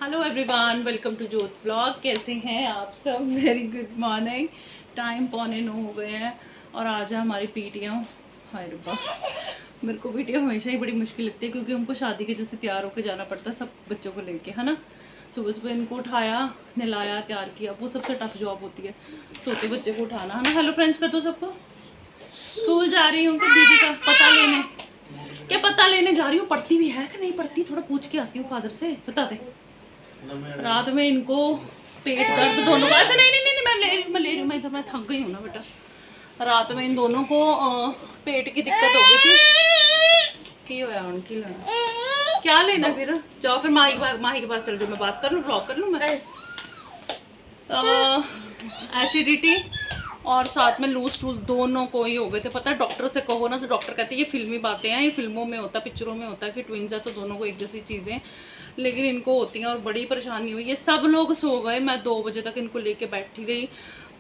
Hello everyone, welcome to जोत vlog. कैसे हैं आप सब? Very good morning. टाइम 8:45 हो गए हैं और आज है हमारी पीटीएम। हाय रब्बा, मेरे को पीटीएम हमेशा ही बड़ी मुश्किल लगती है क्योंकि हमको शादी के जैसे तैयार होकर जाना पड़ता है सब बच्चों को लेके, है ना। सुबह सुबह इनको उठाया, नहलाया, तैयार किया, वो सबसे टफ जॉब होती है, सोते बच्चे को उठाना, है ना। हेलो फ्रेंड्स कर दो सबको। स्कूल जा रही हूँ दीदी का पता लेने। क्या पता लेने जा रही हूँ? पढ़ती भी है कि नहीं पढ़ती, थोड़ा पूछ के आती हूँ फादर से, बता दे। रात में इनको पेट दर्द दोनों का, अच्छा नहीं नहीं नहीं, मैं ले रही हूँ, मैं इधर मैं थक गई हूँ ना बेटा। रात में इन दोनों को पेट की दिक्कत हो गई थी। की होया उनकी लेना क्या लेना? फिर जाओ, फिर माही के पास चल जाओ, मैं बात कर लूँ, ब्लॉग कर लूँ मैं। एसिडिटी और साथ में लूज टूज दोनों को ही हो गए थे। पता है डॉक्टर से कहो ना तो डॉक्टर कहते हैं ये फिल्मी बातें हैं, ये फिल्मों में होता है, पिक्चरों में होता है कि ट्विंस है तो दोनों को एक जैसी चीज़ें, लेकिन इनको होती हैं और बड़ी परेशानी हुई। ये सब लोग सो गए, मैं 2 बजे तक इनको लेके बैठी रही।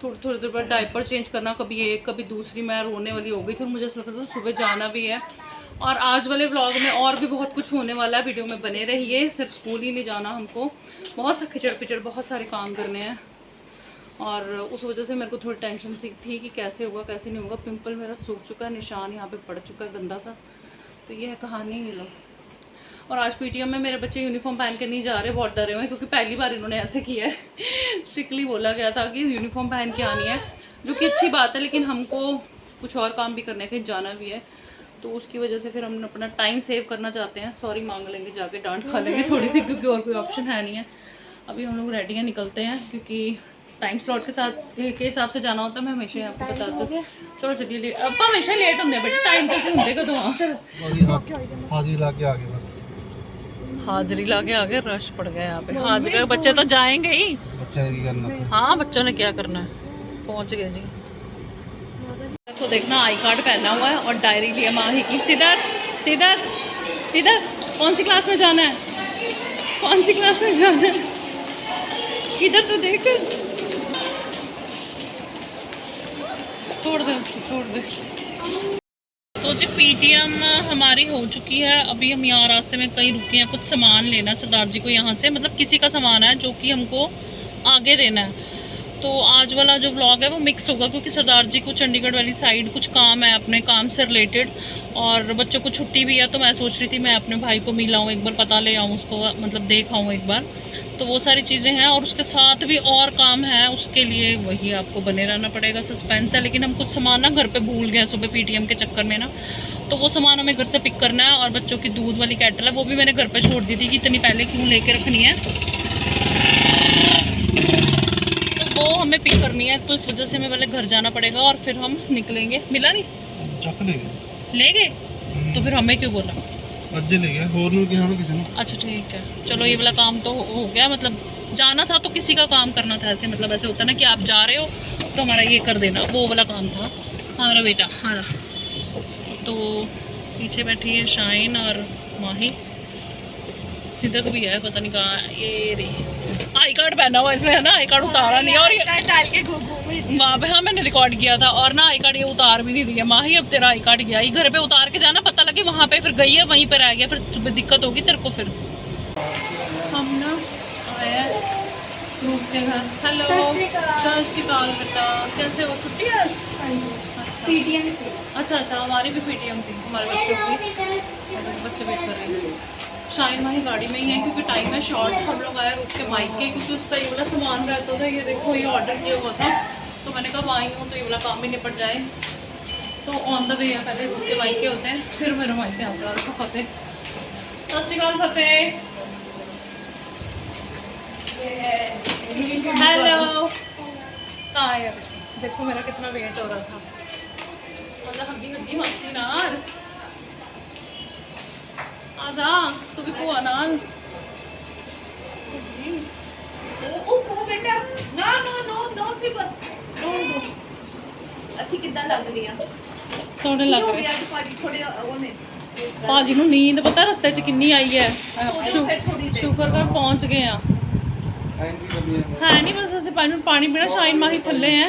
थोड़ी देर बाद डायपर चेंज करना, कभी एक कभी दूसरी, मैं रोने वाली हो गई थी और मुझे ऐसा लग रहा था सुबह जाना भी है। और आज वाले व्लॉग में और भी बहुत कुछ होने वाला है, वीडियो में बने रहिए। सिर्फ स्कूल ही नहीं जाना हमको, बहुत सा खिचड़ पिचड़, बहुत सारे काम करने हैं और उस वजह से मेरे को थोड़ी टेंशन सी थी कि कैसे होगा कैसे नहीं होगा। पिंपल मेरा सूख चुका है, निशान यहाँ पे पड़ चुका है गंदा सा। तो ये है कहानी, ये लो। और आज पीटीएम में मेरे बच्चे यूनिफॉर्म पहन के नहीं जा रहे, बहुत डरे हुए हैं क्योंकि पहली बार इन्होंने ऐसे किया है। स्ट्रिक्टली बोला गया था कि यूनिफॉर्म पहन के आनी है, जो कि अच्छी बात है, लेकिन हमको कुछ और काम भी करने कहीं जाना भी है, तो उसकी वजह से फिर हम अपना टाइम सेव करना चाहते हैं। सॉरी मांग लेंगे, जाके डांट खा लेंगे थोड़ी सी, क्योंकि और कोई ऑप्शन है नहीं है। अभी हम लोग रेडी हैं, निकलते हैं क्योंकि टाइम स्लॉट के साथ के हिसाब से जाना होता है। मैं हमेशा आपको बताती हूँ। चलो चलिए, अब हमेशा लेट होंगे बेटा, टाइम कैसे होंगे का तो हाजिरी ला के आगे, बस हाजिरी ला के आगे रश पड़ गया यहाँ पे। हाजिरी बच्चे तो जाएंगे ही, बच्चे ने करना था। हाँ बच्चों ने क्या करना है। पहुँच गए जी। तो देखना आई कार्ड पहना हुआ है और डायरी लिया माही की। सीधर सीधर सीधर, कौन सी क्लास में जाना है, कौन सी क्लास में जाना है, इधर तो देख, छोड़ दे। तो जी पीटीएम हमारी हो चुकी है। अभी हम यहाँ रास्ते में कहीं रुके हैं, कुछ सामान लेना सरदार जी को यहाँ से, मतलब किसी का सामान है जो कि हमको आगे देना है। तो आज वाला जो व्लॉग है वो मिक्स होगा क्योंकि सरदार जी को चंडीगढ़ वाली साइड कुछ काम है अपने काम से रिलेटेड, और बच्चों को छुट्टी भी है। तो मैं सोच रही थी मैं अपने भाई को मिलाऊँ, एक बार पता ले आऊँ उसको, मतलब देख आऊँ एक बार। तो वो सारी चीज़ें हैं और उसके साथ भी और काम है, उसके लिए वही आपको बने रहना पड़ेगा, सस्पेंस है। लेकिन हम कुछ सामान ना घर पे भूल गए सुबह पीटीएम के चक्कर में ना, तो वो सामान हमें घर से पिक करना है। और बच्चों की दूध वाली कैटल है वो भी मैंने घर पे छोड़ दी थी कि इतनी पहले क्यों लेके रखनी है, तो वो हमें पिक करनी है। तो इस वजह से हमें पहले घर जाना पड़ेगा और फिर हम निकलेंगे। मिला नहीं, ले गए तो फिर हमें क्यों बोला, ले गया किसी ने। अच्छा ठीक है, चलो ये वाला काम तो हो गया। मतलब जाना था तो किसी का काम करना था, ऐसे मतलब ऐसे होता है ना कि आप जा रहे हो तो हमारा ये कर देना, वो वाला काम था हमारा बेटा हमारा। तो पीछे बैठी है शाइन और माही, सिद्धक भी है, पता नहीं कहाँ है ये रही। आई कार्ड पहना हुआ इसलिए है ना, आई कार्ड उतारा नहीं, और ये डाल के वहाँ पे, हाँ मैंने रिकॉर्ड किया था। और ना आई कार्ड ये उतार भी नहीं दिया माही, अब तेरा आई कार्ड गया, घर पे उतार के जाना, पता लगे वहाँ पे फिर गई है वहीं पर रह गया, फिर सुबह दिक्कत होगी तेरे को। फिर हम ना आए रूप के घर। हेलो सत श्री अकाल बेटा, कैसे हो? छुट्टी है आज? पीटीएम। अच्छा हमारी भी पीटीएम थी, हमारे बच्चों की, बच्चे वेट कर रहे हैं। शाइन माही गाड़ी में ही है क्योंकि टाइम है शॉर्ट। हम लोग आए रुक के माइक के, क्योंकि उसका ये वाला सामान रहता था, ये देखो ये ऑर्डर किया हुआ था, तो मैंने कहा आई हूँ तो ये वाला काम भी निपट जाए। तो ऑन द वे है, पहले रुक के माइक के होते हैं, फिर मेरे माइक के आता है। फतेह, सत श्री अकाल फतेह। हेलो कहाँ है? देखो मेरा कितना वेट हो रहा था, मतलब हग्गी मस्ती नाल आजा, तू भी भूआ नाल। ਉਹ ਬੇਟਾ ਨਾ ਸਿਰਫ ਡੋਂਟ ਡੂ ਅਸੀਂ ਕਿੱਦਾਂ ਲੱਗਦੀਆਂ ਸੋਹਣੇ ਲੱਗ ਹੋ ਰਹੇ। ਗਿਆ ਤੇ ਭਾਜੀ ਥੋੜੇ ਉਹਨੇ ਭਾਜੀ ਨੂੰ ਨੀਂਦ ਪਤਾ ਰਸਤੇ 'ਚ ਕਿੰਨੀ ਆਈ ਹੈ। ਥੋੜੀ ਸ਼ੁਕਰ ਕਰ ਪਹੁੰਚ ਗਏ ਆ। ਹੈ ਨਹੀਂ ਬਸ ਅਸੀਂ ਪਾਣੀ ਪੀਣਾ। ਸ਼ਾਇਨ ਮਾਹੀ ਥੱਲੇ ਹੈ,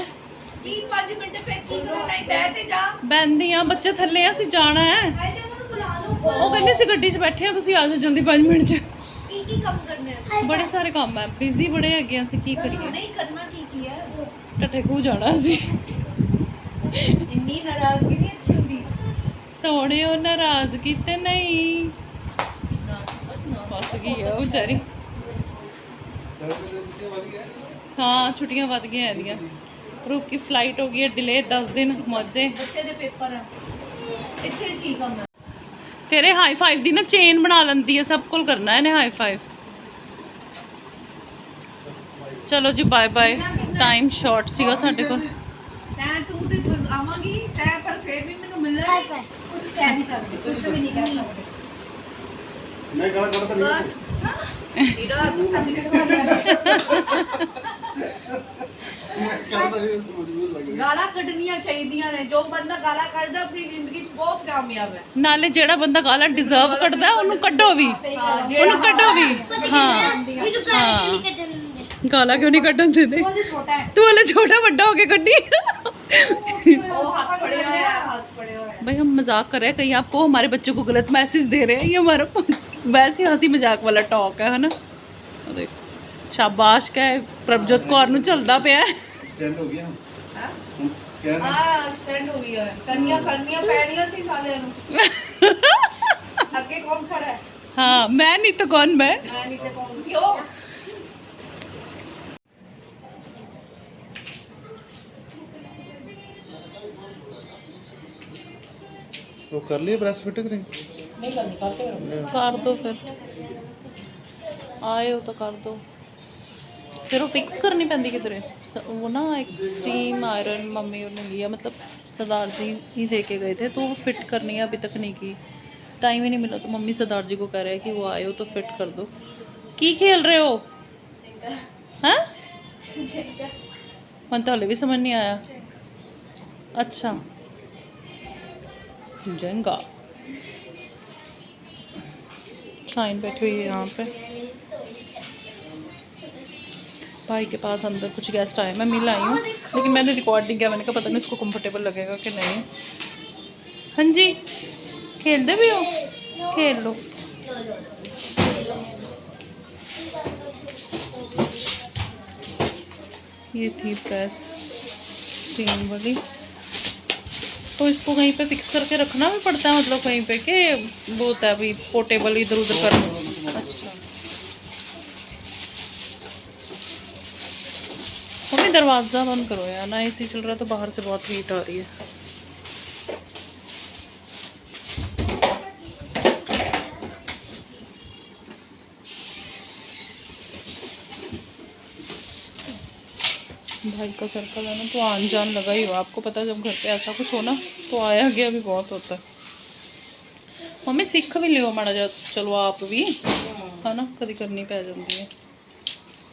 3-5 ਮਿੰਟ ਫੇਰ ਕੀ ਕਰਨਾ ਹੈ, ਬੈਠ ਤੇ ਜਾ ਬੈੰਦੀ ਆ, ਬੱਚੇ ਥੱਲੇ ਆ, ਅਸੀਂ ਜਾਣਾ ਹੈ। ਆਏ ਤੇ ਉਹਨੂੰ ਬੁਲਾ ਲਓ। ਉਹ ਕਹਿੰਦੇ ਅਸੀਂ ਗੱਡੀ 'ਚ ਬੈਠੇ ਆ, ਤੁਸੀਂ ਆ ਜਾਓ ਜਲਦੀ 5 ਮਿੰਟ 'ਚ। ਕੀ की काम करने हैं? बड़े सारे काम है, बिजी बड़े है, ਅਸੀਂ ਕੀ ਕਰੀਏ। नहीं करना की है? ਟੱਟੇ ਖੂ ਜਾਣਾ ਅਸੀਂ। इन्नी नाराजगी नहीं अच्छी होती। ਸੋਹਣਿਓ ਨਾਰਾਜ਼ਗੀ ਤੇ ਨਹੀਂ। ਫਸ ਗਈ ਆ ਉਹ ਵਿਚਾਰੀ। हाँ छुट्टियां वध गई ਇਹਦੀਆਂ। रूप की फ्लाइट हो गई है डिले 10 दिन मौजे। बच्चे दे पेपर है ਇੱਥੇ ਠੀਕ ਆ ਮੈਂ। फिर ये हाई फाइव दी ना चेन बना लेंदी है, सब कुल करना है इन्हें हाई फाइव। चलो जी बाय बाय, टाइम शॉर्ट सीगा साडे कोल। ਤੈਂ ਤੂੰ ਤੇ ਆਵਾਂਗੀ ਤੈਂ ਪਰ ਫੇਰ ਵੀ ਮੈਨੂੰ ਮਿਲਣਾ ਕੁਝ ਕਹਿ ਨਹੀਂ ਸਕਦੀ, ਕੁਝ ਵੀ ਨਹੀਂ ਕਹਿ ਸਕਦੀ। ਮੈਂ ਗਾਲਾਂ ਕੱਢਦਾ ਨਹੀਂ ਵੀਰਾ ਅੱਜ ਕਿਹੜਾ ਮਜਬੂਰ ਲੱਗ ਰਿਹਾ। ਗਾਲਾਂ ਕੱਢਣੀਆਂ ਚਾਹੀਦੀਆਂ ਨੇ। ਜੋ ਬੰਦਾ ਗਾਲਾਂ ਕੱਢਦਾ ਆਪਣੀ ਜ਼ਿੰਦਗੀ 'ਚ ਬਹੁਤ ਕਾਮਯਾਬ ਹੈ। नाले जेड़ा बंदा गाला डिजर्व करदा है ओनू कड्डो भी, ओनू कड्डो भी। हाँ गाला क्यों नहीं कड्डन देते? तू हले छोटा बड़ा हो के कड्डी। ਉਹ ਹੱਥ ਫੜਿਆ ਹੋਇਆ ਹੈ, ਹੱਥ ਫੜਿਆ होया है। भाई हम मजाक कर रहे हैं, कहीं आपको हमारे बच्चों को गलत मैसेज दे रहे हैं, ये हमारा वैसे हंसी मजाक वाला टॉक है ना। देख शाबाश कह प्रभजोत कौर ਨੂੰ ਚੱਲਦਾ ਪਿਆ। ਸਟੈਂਡ ਹੋ ਗਿਆ ਹੁਣ। ਹੈਂ? ਹੁਣ ਕਹਿ ਨਾ ਹਾਂ ਸਟੈਂਡ ਹੋ ਗਈ ਹੈ। ਕਰਨੀਆਂ ਪੈਣੀਆਂ ਸੀ ਸਾਲਿਆਂ ਨੂੰ। ਅੱਗੇ ਕੌਣ ਖੜਾ ਹੈ? हाँ मैं नहीं तो कौन मैं। ਮੈਂ ਨਹੀਂ ਤੇ ਕੌਣ ਕਿਉਂ? तो कर लिए ब्रेस्ट फिट करें। कर दो फिर, आए हो तो कर दो। फिर वो फिक्स करनी पैंदी किधरे वो ना, एक स्टीम आयरन मम्मी ने लिया, मतलब सरदार जी ही दे के गए थे, तो वो फिट करनी है, अभी तक नहीं की, टाइम ही नहीं मिला। तो मम्मी सरदार जी को कह रहे हैं कि वो आए हो तो फिट कर दो। की खेल रहे हो? हैं मन तो हले भी समझ नहीं आया। अच्छा जेंगा। क्लाइंट बैठी हुई है यहाँ पे, भाई के पास अंदर कुछ गेस्ट आए, मैं मिल आई हूँ लेकिन मैंने रिकॉर्ड नहीं किया। मैंने कहा पता नहीं उसको कंफर्टेबल लगेगा कि नहीं। हाँ जी खेलते भी हो, खेल लो। ये थी प्रेस स्टीम वाली, तो इसको कहीं पे फिक्स करके रखना भी पड़ता है, मतलब कहीं पे के वो होता है अभी पोर्टेबल इधर उधर करना। अच्छा मम्मी दरवाज़ा बंद करो यार, ना एसी चल रहा है तो बाहर से बहुत हीट आ रही है। भाई का सर्कल है ना, तो आन जान लगा ही हो। आपको पता है जब घर पे ऐसा कुछ हो ना तो आया गया भी बहुत होता है। मम्मी सीख भी लियो माड़ा जा, चलो आप भी है ना, कभी करनी पै जाती है।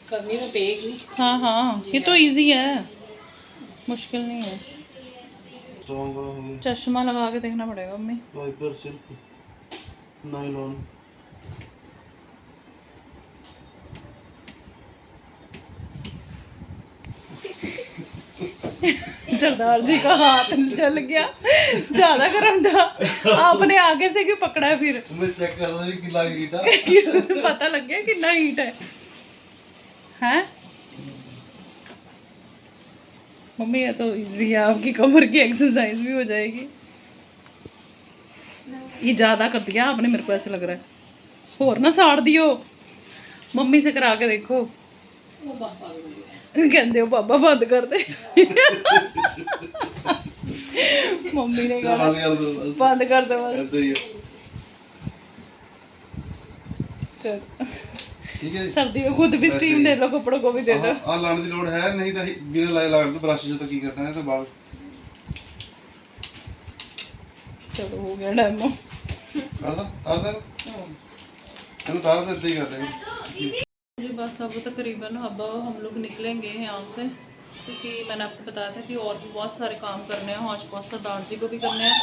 करनी तो पेगी। हाँ हाँ ये तो इजी है, मुश्किल नहीं है। स्ट्रांग हो गई। चश्मा लगा के देखना पड़ेगा mummy. Wiper silk nylon. Sardar ji का हाथ जल गया, ज्यादा गर्म था। आपने आगे से क्यों पकड़ा है फिर? मैं चेक कर रहा हूं कि लाग हीट है। पता लग गया कितना हीट है। हैं मम्मी ये तो इजी है, आपकी कमर की एक्सरसाइज भी हो जाएगी। ये ज्यादा कर दिया आपने, मेरे को ऐसे लग रहा है। और ना साड़ दियो, मम्मी से करा के देखो। कहते हो पापा बंद कर दे। मम्मी ने कहा बंद कर दो बस। ऐसे ही है। चल ठीक है। सर्दी में खुद भी स्टीम दे लो, कपड़ों को भी दे दो। आ लाने की लोड़ है नहीं तो बिना लाए लगा दो ब्रश जो तो की करना है तो बाल। चलो हो गया डेमो। कर दे चलो तार देते ही कर देंगे जी बस अब तकरीबन अब हम लोग निकलेंगे यहाँ से, क्योंकि मैंने आपको बताया था कि और भी बहुत सारे काम करने हैं। आज पास सरदार जी को भी करने हैं,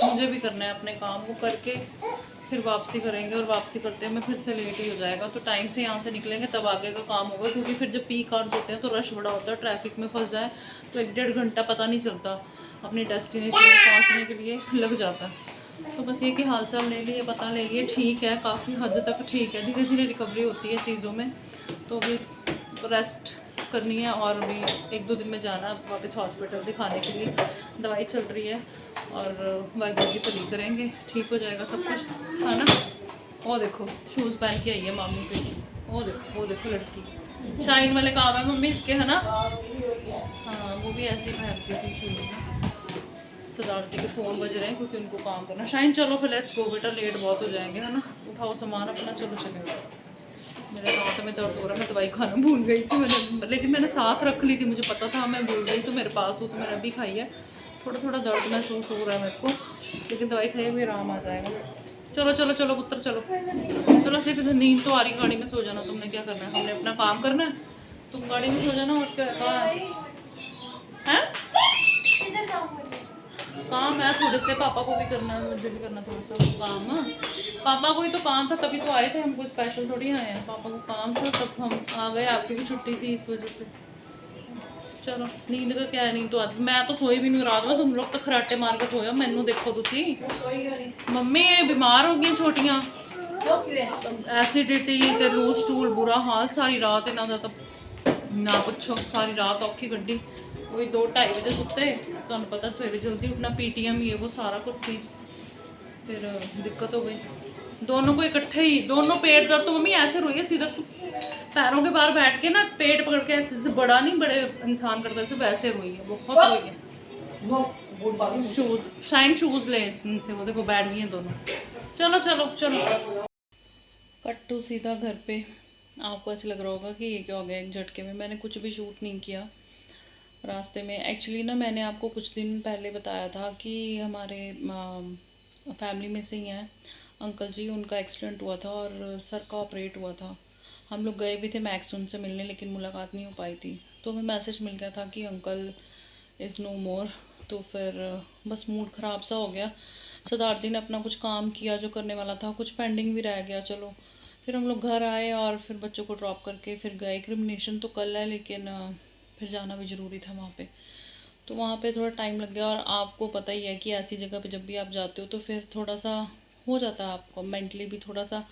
मुझे भी करना है। अपने काम को करके फिर वापसी करेंगे, और वापसी करते में फिर से लेट ही हो जाएगा। तो टाइम से यहाँ से निकलेंगे तब आगे का काम होगा, क्योंकि फिर जब पीक आवर्स होते हैं तो रश बड़ा होता है। ट्रैफिक में फंस जाए तो 1-1.5 घंटा पता नहीं चलता, अपनी डेस्टिनेशन में पहुँचने के लिए लग जाता है। तो बस ये कि हालचाल ले लिए, पता ले लिए, ठीक है, काफ़ी हद तक ठीक है, धीरे धीरे रिकवरी होती है चीज़ों में। तो अभी रेस्ट करनी है और अभी 1-2 दिन में जाना वापस हॉस्पिटल दिखाने के लिए, दवाई चल रही है और वाहिगुरू जी भली करेंगे, ठीक हो जाएगा सब कुछ, है ना। वो देखो शूज़ पहन के आई है मामी पे, वो देखो लड़की शाइन वाले काम है मम्मी इसके, है ना। हाँ वो भी ऐसे ही पहनती थी शूज़। सरदार जी के फ़ोन बज रहे हैं क्योंकि उनको काम करना। शाइन चलो फिर लेट्स गो बेटा, लेट बहुत हो जाएंगे, है ना। उठाओ सामान अपना, चलो चलेगा। मेरे दांत में दर्द हो रहा है, मैं दवाई खाना भूल गई थी मैंने, लेकिन मैंने साथ रख ली थी, मुझे पता था मैं भूल गई, तो मेरे पास हो तो मैंने अभी खाई है। थोड़ा थोड़ा दर्द महसूस हो रहा है मेरे को, लेकिन दवाई खाई भी आराम आ जाएगा। चलो चलो चलो पुत्र चलो चलो, सिर्फ नींद तो आ रही, गाड़ी में सो जाना, तुमने क्या करना है, हमने अपना काम करना है, तुम गाड़ी में सो जाना और क्या है। काम है थोड़े से, पापा को भी करना है, मुझे भी करना थोड़ा सा काम। पापा को ही तो काम था, तभी तो आए थे, हम कोई स्पेशल थोड़ी आए हैं, पापा को काम था तब हम आ गए, आपकी भी छुट्टी थी इस वजह से। चलो नींद का क्या है, नींद तो आती, मैं तो सोई भी नहीं रात में, तुम लोग तो खराटे मार के सोए हो, मैनू देखो तुसी मम्मी बीमार हो गई छोटियां, एसिडिटी ते लूज स्टूल, बुरा हाल सारी रात इन्हों का, तो ना पुछो, सारी रात औखी कड्डी। वही 2-2:30 बजे सुते, तुहानू पता सवेरे जल्दी उठना, पीटीएम ये वो सारा कुछ सी, फिर दिक्कत हो गई। दोनों को इकट्ठे ही, दोनों पेट दर्द, तो मम्मी ऐसे रोई है सीधा पैरों के बाहर बैठ के ना, पेट पकड़ के ऐसे से, बड़ा नहीं बड़े इंसान करते ऐसे, वैसे रोई है, बहुत रोई है। शूज़ शाइन शूज़ ले इनसे, वो देखो बैठ गई हैं दोनों। चलो चलो चलो कट्टू सीधा घर पे। आपको ऐसे लग रहा होगा कि ये क्या हो गया एक झटके में, मैंने कुछ भी शूट नहीं किया रास्ते में। एक्चुअली ना मैंने आपको कुछ दिन पहले बताया था कि हमारे फैमिली में से ही हैं अंकल जी, उनका एक्सीडेंट हुआ था और सर का ऑपरेट हुआ था। हम लोग गए भी थे मैक्स उनसे मिलने, लेकिन मुलाकात नहीं हो पाई थी। तो हमें मैसेज मिल गया था कि अंकल इज़ नो मोर। तो फिर बस मूड ख़राब सा हो गया। सरदार जी ने अपना कुछ काम किया जो करने वाला था, कुछ पेंडिंग भी रह गया। चलो फिर हम लोग घर आए और फिर बच्चों को ड्रॉप करके फिर गए। क्रिमिनेशन तो कल है, लेकिन फिर जाना भी ज़रूरी था वहाँ पे, तो वहाँ पे थोड़ा टाइम लग गया। और आपको पता ही है कि ऐसी जगह पे जब भी आप जाते हो तो फिर थोड़ा सा हो जाता है आपको मेंटली भी, थोड़ा सा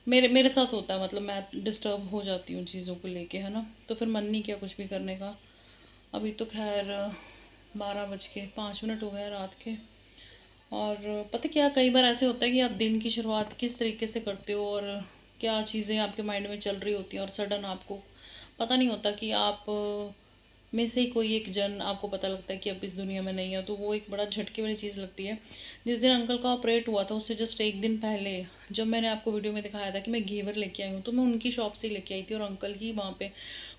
मेरे साथ होता है, मतलब मैं डिस्टर्ब हो जाती हूँ चीज़ों को लेके, है ना। तो फिर मन नहीं किया कुछ भी करने का। अभी तो खैर 12:05 हो गए रात के। और पता क्या, कई बार ऐसे होता है कि आप दिन की शुरुआत किस तरीके से करते हो और क्या चीज़ें आपके माइंड में चल रही होती हैं, और सडन आपको पता नहीं होता कि आप में से ही कोई एक जन आपको पता लगता है कि अब इस दुनिया में नहीं है। तो वो एक बड़ा झटके वाली चीज़ लगती है। जिस दिन अंकल का ऑपरेट हुआ था उससे जस्ट एक दिन पहले, जब मैंने आपको वीडियो में दिखाया था कि मैं घेवर लेके आई हूँ, तो मैं उनकी शॉप से लेके आई थी और अंकल ही वहाँ पे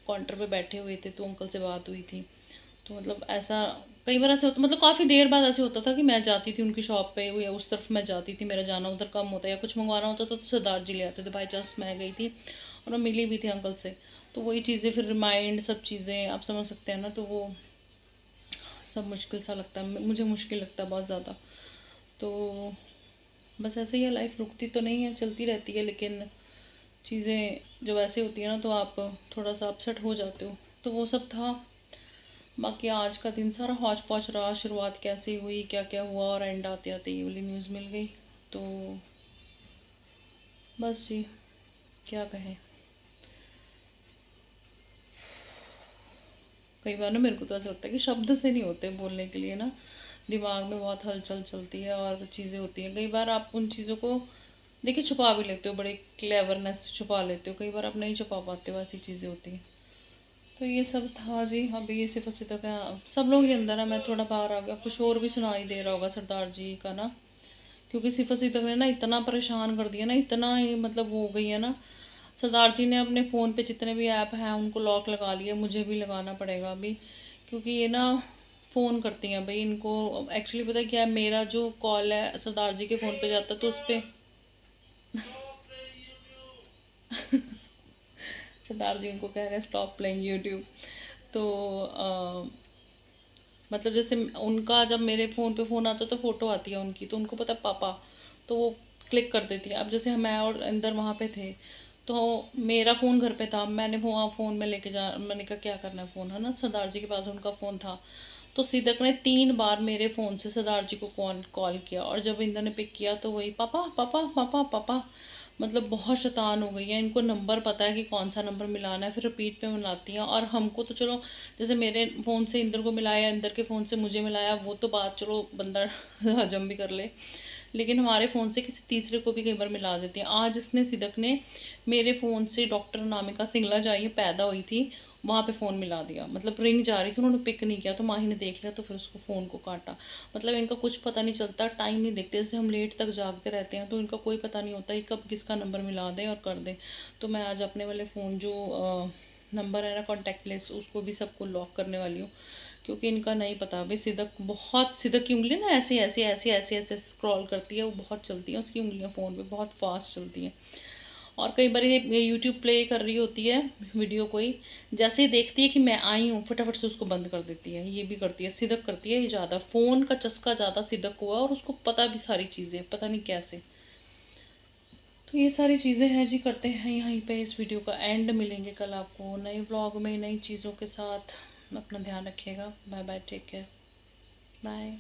काउंटर पे बैठे हुए थे, तो अंकल से बात हुई थी। तो मतलब ऐसा कई बार ऐसे होता, मतलब काफ़ी देर बाद ऐसे होता था कि मैं जाती थी उनकी शॉप पे या उस तरफ मैं जाती थी, मेरा जाना उधर कम होता, या कुछ मंगवाना होता तो सरदार जी ले आते थे। बाई चांस मैं गई थी और मैं मिली भी थी अंकल से, तो वही चीज़ें फिर रिमाइंड, सब चीज़ें आप समझ सकते हैं ना। तो वो सब मुश्किल सा लगता है, मुझे मुश्किल लगता है बहुत ज़्यादा। तो बस ऐसे ही है, लाइफ रुकती तो नहीं है, चलती रहती है, लेकिन चीज़ें जब ऐसे होती है ना तो आप थोड़ा सा अपसेट हो जाते हो। तो वो सब था। बाकी आज का दिन सारा हौच पौच रहा, शुरुआत कैसे हुई, क्या क्या हुआ, और एंड आते आते ये वाली न्यूज़ मिल गई। तो बस जी, क्या कहें। कई बार ना मेरे को तो ऐसा लगता है कि शब्द से नहीं होते बोलने के लिए ना, दिमाग में बहुत हलचल चलती है और चीज़ें होती हैं। कई बार आप उन चीज़ों को देखिए छुपा भी लेते हो, बड़े क्लेवरनेस से छुपा लेते हो, कई बार आप नहीं छुपा पाते हो, ऐसी चीज़ें होती हैं। तो ये सब था जी। अभी ये सिर्फ असी तक है, सब लोग ही अंदर है, मैं थोड़ा बाहर आ गया। कुछ और भी सुनाई दे रहा होगा सरदार जी का ना, क्योंकि सिर्फ असी तक ने ना इतना परेशान कर दिया ना, इतना ही मतलब हो गई है ना। सरदार जी ने अपने फ़ोन पे जितने भी ऐप हैं उनको लॉक लगा लिए, मुझे भी लगाना पड़ेगा अभी, क्योंकि ये ना फ़ोन करती हैं भाई इनको। एक्चुअली पता है क्या है, मेरा जो कॉल है सरदार जी के फ़ोन पे जाता है तो उस पर सरदार जी उनको कह रहे हैं स्टॉप प्लेइंग यूट्यूब। तो मतलब जैसे उनका जब मेरे फ़ोन पे फ़ोन आता है तो फ़ोटो आती है उनकी, तो उनको पता है पापा, तो वो क्लिक कर देती है। अब जैसे मैं और अंदर वहाँ पे थे, तो मेरा फ़ोन घर पे था, मैंने वहाँ फ़ोन में लेके जा, मैंने कहा क्या करना है फ़ोन, है ना, सरदार जी के पास उनका फ़ोन था, तो सिदक ने 3 बार मेरे फ़ोन से सरदार जी को कॉल किया, और जब इंदर ने पिक किया तो वही पापा पापा पापा पापा, मतलब बहुत शैतान हो गई है। इनको नंबर पता है कि कौन सा नंबर मिलाना है, फिर रिपीट पे मिलाती हैं। और हमको तो चलो, जैसे मेरे फ़ोन से इंदर को मिलाया, इंदर के फ़ोन से मुझे मिलाया, वो तो बात चलो बंदा हजम भी कर ले, लेकिन हमारे फ़ोन से किसी तीसरे को भी कई बार मिला देती हैं। आज इसने सिदक ने मेरे फ़ोन से डॉक्टर अनामिका सिंगला जहाँ पैदा हुई थी वहाँ पे फ़ोन मिला दिया। मतलब रिंग जा रही थी, उन्होंने पिक नहीं किया तो माही ने देख लिया, तो फिर उसको फ़ोन को काटा। मतलब इनका कुछ पता नहीं चलता, टाइम नहीं देखते। जैसे हम लेट तक जागते रहते हैं तो इनका कोई पता नहीं होता कि कब किसका नंबर मिला दें और कर दें। तो मैं आज अपने वाले फ़ोन जो नंबर है ना कॉन्टैक्ट लिस्ट, उसको भी सबको लॉक करने वाली हूँ, क्योंकि इनका नहीं पता। भाई सिदक की उंगली ना ऐसे ऐसे ऐसे ऐसे ऐसे स्क्रॉल करती है, वो बहुत चलती है उसकी उंगलियां फ़ोन पे, बहुत फास्ट चलती हैं। और कई बार ये यूट्यूब प्ले कर रही होती है वीडियो कोई, जैसे ही देखती है कि मैं आई हूँ फटाफट से उसको बंद कर देती है। ये भी करती है, सिदक करती है ये ज़्यादा, फ़ोन का चस्का ज़्यादा सिदक को है, और उसको पता भी सारी चीज़ें, पता नहीं कैसे। तो ये सारी चीज़ें हैं जी, करते हैं यहीं पे इस वीडियो का एंड। मिलेंगे कल आपको नए व्लॉग में नई चीज़ों के साथ। अपना ध्यान रखिएगा। Bye bye, take care, bye.